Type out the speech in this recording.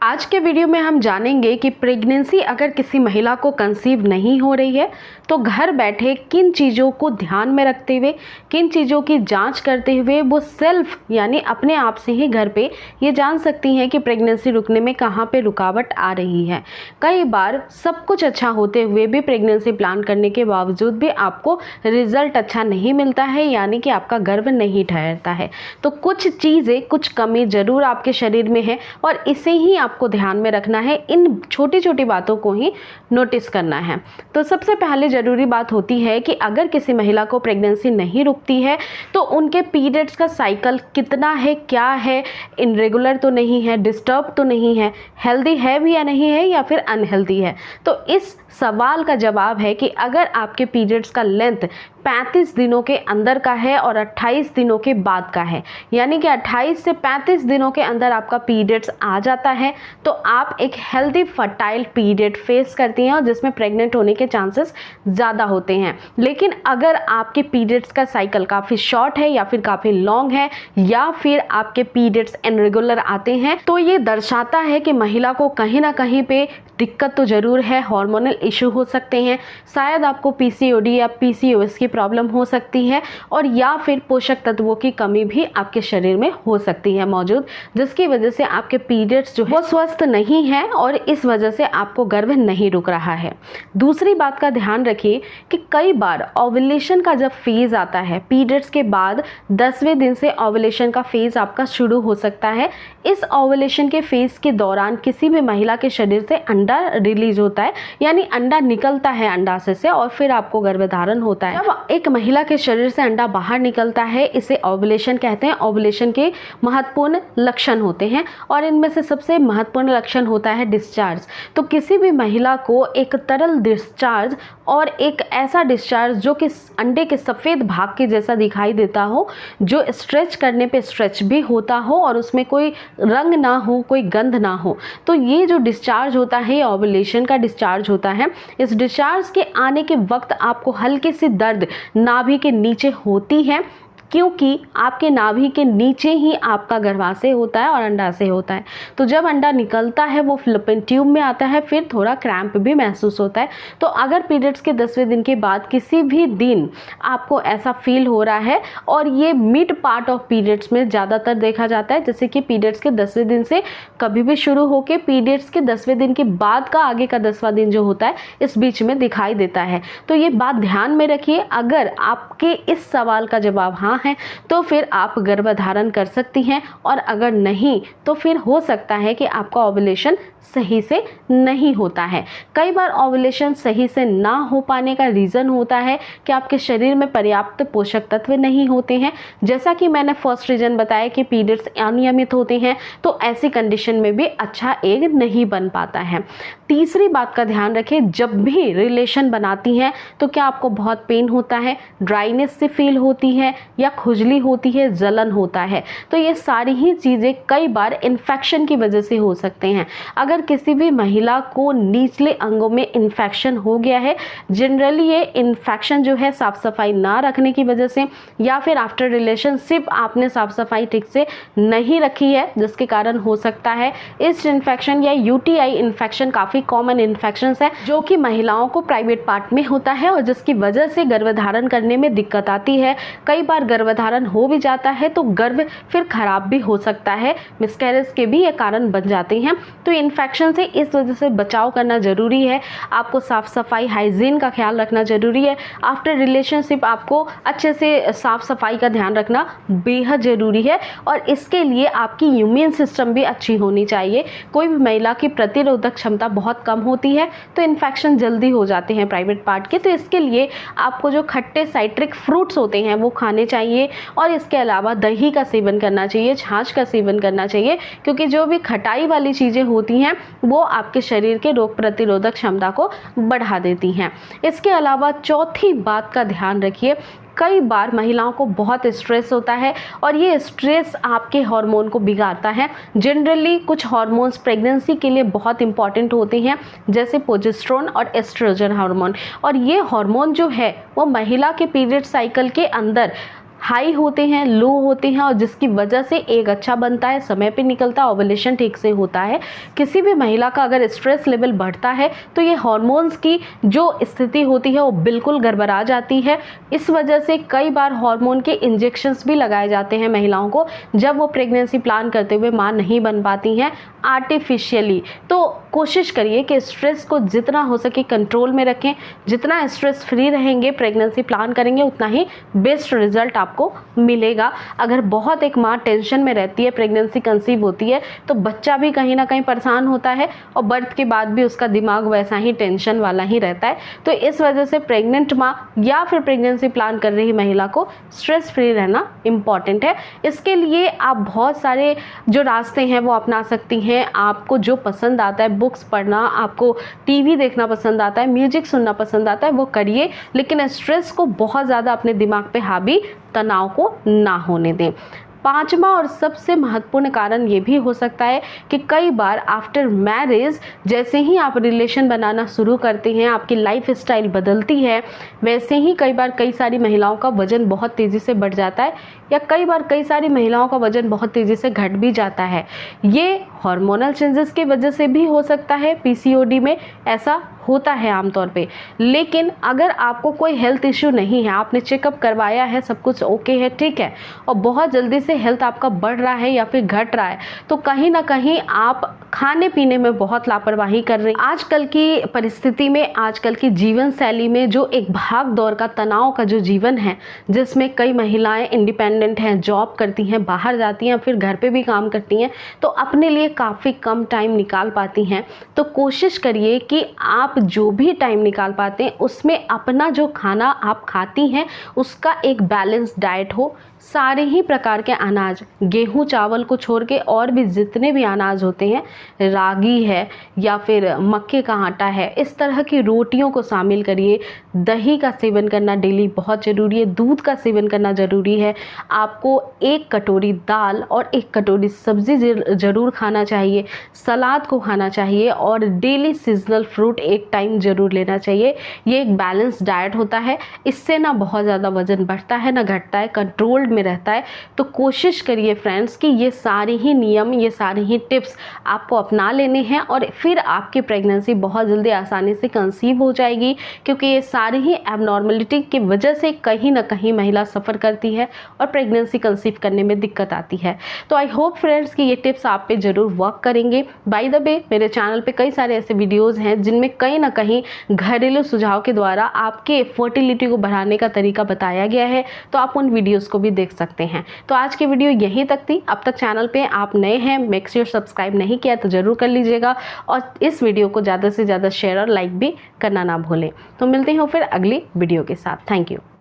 आज के वीडियो में हम जानेंगे कि प्रेगनेंसी अगर किसी महिला को कंसीव नहीं हो रही है तो घर बैठे किन चीज़ों को ध्यान में रखते हुए, किन चीज़ों की जांच करते हुए वो सेल्फ यानी अपने आप से ही घर पे ये जान सकती हैं कि प्रेगनेंसी रुकने में कहाँ पे रुकावट आ रही है। कई बार सब कुछ अच्छा होते हुए भी प्रेगनेंसी प्लान करने के बावजूद भी आपको रिजल्ट अच्छा नहीं मिलता है, यानी कि आपका गर्भ नहीं ठहरता है। तो कुछ चीज़ें, कुछ कमी ज़रूर आपके शरीर में है और इसे ही आपको ध्यान में रखना है। इन छोटी छोटी बातों को ही नोटिस करना है। तो सबसे पहले ज़रूरी बात होती है कि अगर किसी महिला को प्रेगनेंसी नहीं रुकती है तो उनके पीरियड्स का साइकिल कितना है, क्या है, इनरेगुलर तो नहीं है, डिस्टर्ब तो नहीं है, हेल्दी है भी या नहीं है, या फिर अनहेल्दी है। तो इस सवाल का जवाब है कि अगर आपके पीरियड्स का लेंथ 35 दिनों के अंदर का है और 28 दिनों के बाद का है, यानी कि 28 से 35 दिनों के अंदर आपका पीरियड्स आ जाता है, तो आप एक हेल्दी फर्टाइल पीरियड फेस करती हैं और जिसमें प्रेग्नेंट होने के चांसेस ज़्यादा होते हैं। लेकिन अगर आपके पीरियड्स का साइकिल काफ़ी शॉर्ट है या फिर काफ़ी लॉन्ग है या फिर आपके पीरियड्स इनरेगुलर आते हैं, तो ये दर्शाता है कि महिला को कहीं ना कहीं पे दिक्कत तो ज़रूर है। हार्मोनल इशू हो सकते हैं, शायद आपको पीसीओडी या पीसीओएस की प्रॉब्लम हो सकती है, और या फिर पोषक तत्वों की कमी भी आपके शरीर में हो सकती है मौजूद, जिसकी वजह से आपके पीरियड्स जो है वो स्वस्थ नहीं है और इस वजह से आपको गर्भ नहीं रुक रहा है। दूसरी बात का ध्यान रखिए कि कई बार ओव्यूलेशन का जब फेज़ आता है, पीरियड्स के बाद 10वें दिन से ओव्यूलेशन का फेज़ आपका शुरू हो सकता है। इस ओव्यूलेशन के फेज़ के दौरान किसी भी महिला के शरीर से अंडा रिलीज होता है, यानी अंडा निकलता है अंडाशय से और फिर आपको गर्भधारण होता है। जब एक महिला के शरीर से अंडा बाहर निकलता है, इसे ओव्यूलेशन कहते हैं। ओव्यूलेशन के महत्वपूर्ण लक्षण होते हैं और इनमें से सबसे महत्वपूर्ण लक्षण होता है डिस्चार्ज। तो किसी भी महिला को एक तरल डिस्चार्ज और एक ऐसा डिस्चार्ज जो कि अंडे के सफ़ेद भाग के जैसा दिखाई देता हो, जो स्ट्रेच करने पे स्ट्रेच भी होता हो और उसमें कोई रंग ना हो, कोई गंध ना हो, तो ये जो डिस्चार्ज होता है ये ओव्यूलेशन का डिस्चार्ज होता है। इस डिस्चार्ज के आने के वक्त आपको हल्की सी दर्द नाभि के नीचे होती है, क्योंकि आपके नाभि के नीचे ही आपका गर्भाशय होता है और अंडाशय होता है। तो जब अंडा निकलता है वो फ्लोपियन ट्यूब में आता है, फिर थोड़ा क्रैम्प भी महसूस होता है। तो अगर पीरियड्स के 10वें दिन के बाद किसी भी दिन आपको ऐसा फील हो रहा है, और ये मिड पार्ट ऑफ पीरियड्स में ज़्यादातर देखा जाता है, जैसे कि पीरियड्स के 10वें दिन से कभी भी शुरू होकर पीरियड्स के 10वें दिन के बाद का आगे का 10वां दिन जो होता है इस बीच में दिखाई देता है। तो ये बात ध्यान में रखिए। अगर आपके इस सवाल का जवाब हाँ है तो फिर आप गर्भधारण कर सकती हैं, और अगर नहीं तो फिर हो सकता है कि आपका ओव्यूलेशन सही से नहीं होता है। कई बार ओव्यूलेशन सही से ना हो पाने का रीज़न होता है कि आपके शरीर में पर्याप्त पोषक तत्व नहीं होते हैं। जैसा कि मैंने फर्स्ट रीज़न बताया कि पीरियड्स अनियमित होते हैं, तो ऐसी कंडीशन में भी अच्छा एग नहीं बन पाता है। तीसरी बात का ध्यान रखें, जब भी रिलेशन बनाती हैं तो क्या आपको बहुत पेन होता है, ड्राइनेस से फील होती है, या खुजली होती है, जलन होता है। तो ये सारी ही चीज़ें कई बार इन्फेक्शन की वजह से हो सकते हैं। अगर किसी भी महिला को निचले अंगों में इन्फेक्शन हो गया है, जनरली ये इन्फेक्शन जो है साफ़ सफाई ना रखने की वजह से, या फिर आफ्टर रिलेशनशिप आपने साफ़ सफाई ठीक से नहीं रखी है, जिसके कारण हो सकता है इस इन्फेक्शन या यूटीआई इन्फेक्शन काफ़ी कॉमन इन्फेक्शंस है जो कि महिलाओं को प्राइवेट पार्ट में होता है और जिसकी वजह से गर्भधारण करने में दिक्कत आती है। कई बार गर्भधारण हो भी जाता है तो गर्भ फिर खराब भी हो सकता है, मिसकैरेज के भी ये कारण बन जाते हैं। तो इन्फेक्शन से इस वजह से बचाव करना ज़रूरी है। आपको साफ़ सफाई, हाइजीन का ख्याल रखना ज़रूरी है। आफ्टर रिलेशनशिप आपको अच्छे से साफ़ सफाई का ध्यान रखना बेहद ज़रूरी है, और इसके लिए आपकी इम्यून सिस्टम भी अच्छी होनी चाहिए। कोई भी महिला की प्रतिरोधक क्षमता बहुत कम होती है तो इन्फेक्शन जल्दी हो जाते हैं प्राइवेट पार्ट के। तो इसके लिए आपको जो खट्टे साइट्रिक फ्रूट्स होते हैं वो खाने चाहिए, और इसके अलावा दही का सेवन करना चाहिए, छाछ का सेवन करना चाहिए, क्योंकि जो भी खटाई वाली चीज़ें होती हैं वो आपके शरीर के रोग प्रतिरोधक क्षमता को बढ़ा देती हैं। इसके अलावा चौथी बात का ध्यान रखिए, कई बार महिलाओं को बहुत स्ट्रेस होता है और ये स्ट्रेस आपके हार्मोन को बिगाड़ता है। जनरली कुछ हार्मोन्स प्रेगनेंसी के लिए बहुत इंपॉर्टेंट होते हैं, जैसे प्रोजेस्टेरोन और एस्ट्रोजन हार्मोन, और ये हार्मोन जो है वो महिला के पीरियड साइकिल के अंदर हाई होते हैं, लो होते हैं, और जिसकी वजह से एग अच्छा बनता है, समय पे निकलता है, ओवुलेशन ठीक से होता है। किसी भी महिला का अगर स्ट्रेस लेवल बढ़ता है तो ये हार्मोन्स की जो स्थिति होती है वो बिल्कुल गड़बड़ा जाती है। इस वजह से कई बार हार्मोन के इंजेक्शंस भी लगाए जाते हैं महिलाओं को जब वो प्रेगनेंसी प्लान करते हुए मां नहीं बन पाती हैं आर्टिफिशियली। तो कोशिश करिए कि स्ट्रेस को जितना हो सके कंट्रोल में रखें। जितना स्ट्रेस फ्री रहेंगे, प्रेगनेंसी प्लान करेंगे, उतना ही बेस्ट रिजल्ट आपको मिलेगा। अगर बहुत एक माँ टेंशन में रहती है, प्रेगनेंसी कंसीव होती है, तो बच्चा भी कहीं ना कहीं परेशान होता है और बर्थ के बाद भी उसका दिमाग वैसा ही टेंशन वाला ही रहता है। तो इस वजह से प्रेग्नेंट माँ या फिर प्रेगनेंसी प्लान कर रही महिला को स्ट्रेस फ्री रहना इम्पॉर्टेंट है। इसके लिए आप बहुत सारे जो रास्ते हैं वो अपना सकती हैं। आपको जो पसंद आता है, बुक्स पढ़ना, आपको टीवी देखना पसंद आता है, म्यूजिक सुनना पसंद आता है, वो करिए, लेकिन स्ट्रेस को बहुत ज़्यादा अपने दिमाग पे हावी, तनाव को ना होने दें। पांचवा और सबसे महत्वपूर्ण कारण ये भी हो सकता है कि कई बार आफ्टर मैरिज जैसे ही आप रिलेशन बनाना शुरू करते हैं, आपकी लाइफ स्टाइल बदलती है, वैसे ही कई बार कई सारी महिलाओं का वजन बहुत तेज़ी से बढ़ जाता है, या कई बार कई सारी महिलाओं का वजन बहुत तेज़ी से घट भी जाता है। ये हार्मोनल चेंजेस की वजह से भी हो सकता है। पीसीओडी में ऐसा होता है आमतौर पे। लेकिन अगर आपको कोई हेल्थ इश्यू नहीं है, आपने चेकअप करवाया है, सब कुछ ओके है, ठीक है, और बहुत जल्दी से हेल्थ आपका बढ़ रहा है या फिर घट रहा है, तो कहीं ना कहीं आप खाने पीने में बहुत लापरवाही कर रही हैं। आजकल की परिस्थिति में, आजकल की जीवन शैली में जो एक भाग दौड़ का, तनाव का जो जीवन है, जिसमें कई महिलाएं इंडिपेंडेंट हैं, जॉब करती हैं, बाहर जाती हैं, फिर घर पे भी काम करती हैं, तो अपने लिए काफ़ी कम टाइम निकाल पाती हैं। तो कोशिश करिए कि आप जो भी टाइम निकाल पाते हैं उसमें अपना जो खाना आप खाती हैं उसका एक बैलेंस डाइट हो। सारे ही प्रकार के अनाज, गेहूं चावल को छोड़ के और भी जितने भी अनाज होते हैं, रागी है या फिर मक्के का आटा है, इस तरह की रोटियों को शामिल करिए। दही का सेवन करना डेली बहुत ज़रूरी है, दूध का सेवन करना ज़रूरी है। आपको 1 कटोरी दाल और 1 कटोरी सब्ज़ी ज़रूर खाना चाहिए, सलाद को खाना चाहिए, और डेली सीजनल फ्रूट एक टाइम ज़रूर लेना चाहिए। ये एक बैलेंस डाइट होता है। इससे ना बहुत ज़्यादा वज़न बढ़ता है ना घटता है, कंट्रोल्ड में रहता है। तो कोशिश करिए फ्रेंड्स कि ये सारे ही नियम, ये सारे ही टिप्स आपको अपना लेने हैं, और फिर आपकी प्रेगनेंसी बहुत जल्दी आसानी से कंसीव हो जाएगी। क्योंकि ये सारी ही एबनॉर्मलिटी की वजह से कहीं ना कहीं महिला सफ़र करती है और प्रेगनेंसी कंसीव करने में दिक्कत आती है। तो आई होप फ्रेंड्स कि ये टिप्स आप पे ज़रूर वर्क करेंगे। बाय द वे, मेरे चैनल पे कई सारे ऐसे वीडियोज़ हैं जिनमें कहीं ना कहीं घरेलू सुझाव के द्वारा आपके फर्टिलिटी को बढ़ाने का तरीका बताया गया है, तो आप उन वीडियोज़ को भी देख सकते हैं। तो आज की वीडियो यहीं तक थी। अब तक चैनल पे आप नए हैं, मेक श्योर सब्सक्राइब नहीं किया तो ज़रूर कर लीजिएगा, और इस वीडियो को ज़्यादा से ज़्यादा शेयर और लाइक भी करना ना भूलें। तो मिलते हैं फिर अगली वीडियो के साथ। Thank you.